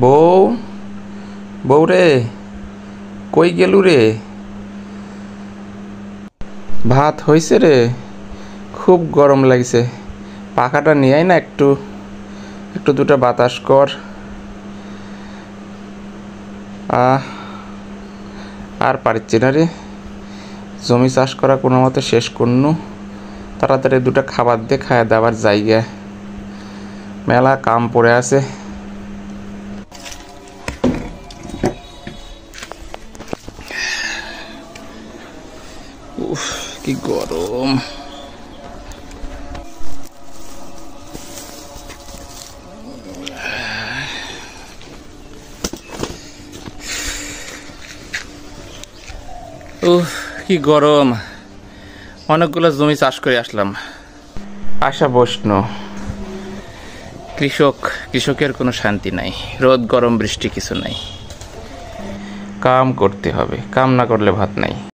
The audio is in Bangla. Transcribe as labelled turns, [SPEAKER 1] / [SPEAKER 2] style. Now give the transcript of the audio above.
[SPEAKER 1] বউ বউ রে, কই গেলু রে? ভাত হইছে রে? খুব গরম লাগছে, পাখাটা নিয়ে আয় না, একটু একটু দুটা বাতাস কর। আর পারছি না রে, জমি চাষ করা কোনো মতে শেষ করনু। তাড়াতাড়ি দুটা খাবার দিয়ে খায় দেওয়ার জায়গা, মেলা কাম পড়ে আছে। উফ, কি গরম! উফ, কি গরম! অনেকগুলো জমি চাষ করে আসলাম। আশা বৈষ্ণ, কৃষকের কোনো শান্তি নাই। রোদ গরম বৃষ্টি কিছু নাই, কাম করতে হবে, কাম না করলে ভাত নাই।